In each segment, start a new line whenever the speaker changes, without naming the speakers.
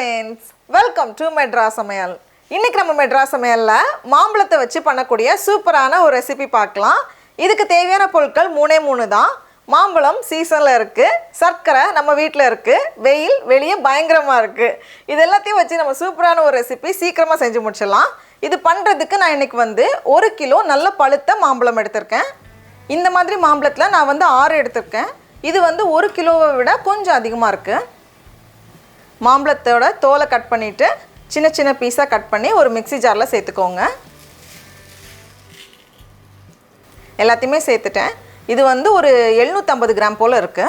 friends, welcome to Madras Samayal. இன்னைக்கு நம்ம மெட்ராஸ் சமையல்ல மாம்பழத்தை வச்சு பண்ணக்கூடிய சூப்பரான ஒரு ரெசிபி பார்க்கலாம். இதுக்கு தேவையான பொருட்கள் மூணே தான். மாம்பழம் சீசன்ல இருக்கு, சர்க்கரை நம்ம வீட்ல இருக்கு, வெயில் வெளியே பயங்கரமா இருக்கு. இது எல்லாத்தையும் வச்சு நம்ம சூப்பரான ஒரு ரெசிபி சீக்கிரமா செஞ்சு முடிச்சிடலாம். இது பண்றதுக்கு நான் இன்னைக்கு 1 கிலோ நல்ல பழுத்த மாம்பழம் எடுத்துர்க்கேன். இந்த மாதிரி மாம்பழத்துல நான் 6 எடுத்துர்க்கேன். இது 1 கிலோவை விட கொஞ்சம் அதிகமா இருக்கு. மாம்பழத்தோட தோலை கட் பண்ணிட்டு சின்ன சின்ன பீஸா கட் பண்ணி ஒரு மிக்ஸி ஜார்ல சேர்த்துக்கோங்க. எல்லாத்தையுமே சேர்த்துட்டேன். இது ஒரு 750 கிராம் போல இருக்கு.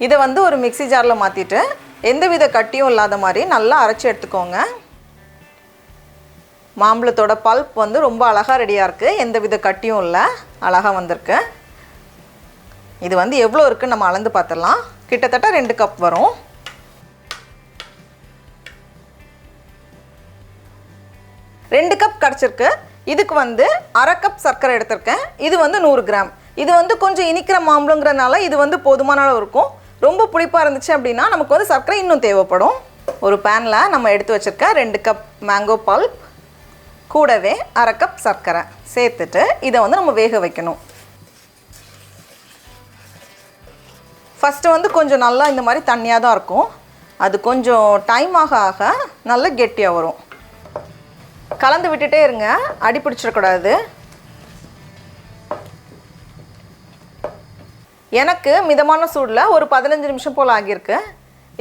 இதை ஒரு மிக்ஸி ஜார்ல மாத்திட்டு எந்தவித கட்டியும் இல்லாத மாதிரி நல்லா அரைச்சு எடுத்துக்கோங்க. மாம்பழத்தோட பல்ப் ரொம்ப அழகா ரெடியா இருக்கு. எந்தவித கட்டியும் இல்ல, அழகா வந்திருக்கு. இது எவ்வளவு இருக்குன்னு நம்ம அளந்து பார்த்தறலாம். கிட்டத்தட்ட 2 கப் வரும். 2 கப் கிடைச்சிருக்கு. இதுக்கு 1/2 கப் சர்க்கரை எடுத்துர்க்கேன். இது 100 கிராம். இது கொஞ்சம் இனிக்கிற மாம்பழம்ங்கறனால இது போதுமான அளவு இருக்கும். ரொம்ப புளிப்பா இருந்துச்சு அப்படினா நமக்கு சர்க்கரை இன்னும் தேவைப்படும். ஒரு panல நம்ம எடுத்து வச்சிருக்க 2 கப் மேங்கோ பல்ப் கூடவே 1/2 கப் சர்க்கரை சேர்த்துட்டு இதை நம்ம வேக வைக்கணும். ஃபர்ஸ்ட் கொஞ்சம் நல்லா இந்த மாதிரி தண்ணியா தான் இருக்கும். அது கொஞ்சம் டைம் ஆக நல்ல கெட்டியா வரும். கலந்து விட்டுட்டே இருங்க, அடி பிடிச்சிர கூடாது. எனக்கு மிதமான சூடுல ஒரு 15 நிமிஷம் போல ஆகியிருக்கு.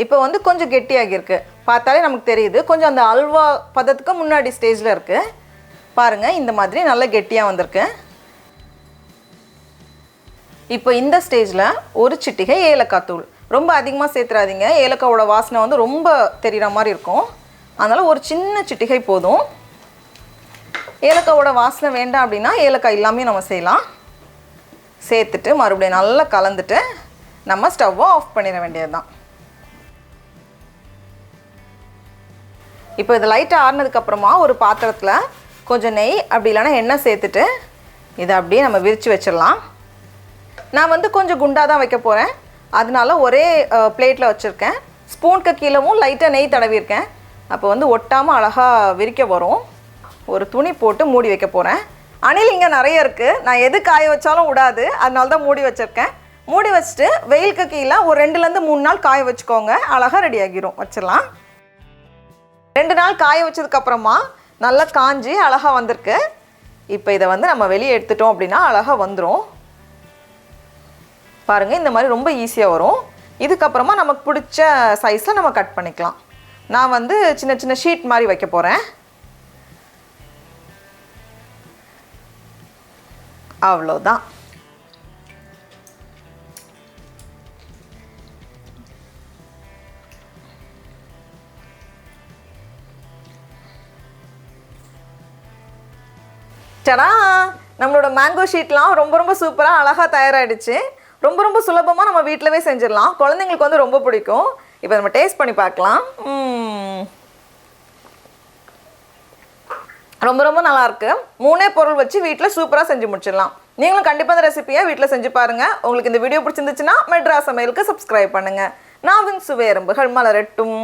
இப்போ கொஞ்சம் கெட்டி ஆகியிருக்கு. பார்த்தாலே நமக்கு தெரியுது. கொஞ்சம் அந்த அல்வா பதத்துக்கு முன்னாடி ஸ்டேஜ்ல இருக்கு. பாருங்க, இந்த மாதிரி நல்ல கெட்டியா வந்திருக்கு. இப்போ இந்த ஸ்டேஜ்ல ஒரு சிட்டிகை ஏலக்காய் தூள். ரொம்ப அதிகமா சேர்த்துறாதீங்க. ஏலக்காயோட வாசனை ரொம்ப தெரியற மாதிரி இருக்கும். அதனால ஒரு சின்ன சிட்டிகை போதும். ஏலக்காயோட வாசனை வேண்டாம் அப்படினா ஏலக்காய் இல்லாம நம்ம செய்யலாம். சேர்த்துட்டு மறுபடியும் நல்லா கலந்துட்டு நம்ம ஸ்டவ் ஆஃப் பண்ணிர வேண்டியதுதான். இப்போ இது லைட்டா ஆறுனதுக்கு அப்புறமா ஒரு பாத்திரத்துல கொஞ்சம் நெய் அப்படி இல்லனா எண்ணெய் சேர்த்துட்டு இத அப்படியே நம்ம விரிச்சு வச்சிரலாம். நான் கொஞ்சம் குண்டா தான் வைக்க போறேன். அதனால ஒரே பிளேட்ல வச்சிருக்கேன். ஸ்பூனுக்கு கீழவும் லைட்டா நெய் தடவி இருக்கேன். அப்போ ஒட்டாம அழகா விரிக்க வரும். ஒரு துணி போட்டு மூடி வைக்க போறேன். அணில் இங்க நிறைய இருக்கு. நான் எது காய வச்சாலும் விடாது. அதனால தான் மூடி வச்சிருக்கேன். மூடி வச்சிட்டு வெயிலுக்கு கீழ ஒரு 2 ல இருந்து 3 நாள் காய வச்சுக்கோங்க. அழகா ரெடி ஆகிரும். வச்சிரலாம். 2 நாள் காய வச்சதுக்கு அப்புறமா நல்லா காஞ்சி அழகா வந்திருக்கு. இப்போ இத நம்ம வெளியே எடுத்துட்டோம் அப்படினா அழகா வந்துரும். பாருங்க, இந்த மாதிரி ரொம்ப ஈஸியா வரும். இதுக்கு அப்புறமா நமக்கு பிடிச்ச சைஸ்ல நம்ம கட் பண்ணிக்கலாம். நான் சின்ன சின்ன ஷீட் மாதிரி வைக்க போறேன். அவ்வளவுதான். டடா, நம்மளோட மேங்கோ ஷீட்லாம் ரொம்ப சூப்பரா அழகா தயாராயிடுச்சு. ரொம்ப சுலபமா நம்ம வீட்லவே செஞ்சிரலாம். குழந்தைகளுக்கு ரொம்ப பிடிக்கும். இப்போ நம்ம டேஸ்ட் பண்ணி பார்க்கலாம். ரொம்ப நல்லா இருக்கு. 3 பொருள் வச்சு வீட்ல சூப்பரா செஞ்சு முடிச்சிடலாம். நீங்களும் கண்டிப்பா இந்த ரெசிபியை வீட்ல செஞ்சு பாருங்க. உங்களுக்கு இந்த வீடியோ பிடிச்சிருந்துச்சுன்னா மெட்ராஸ் சமையலுக்கு சப்ஸ்கிரைப் பண்ணுங்க. நாவின் சுவை எறும்புகள் மலரட்டும்.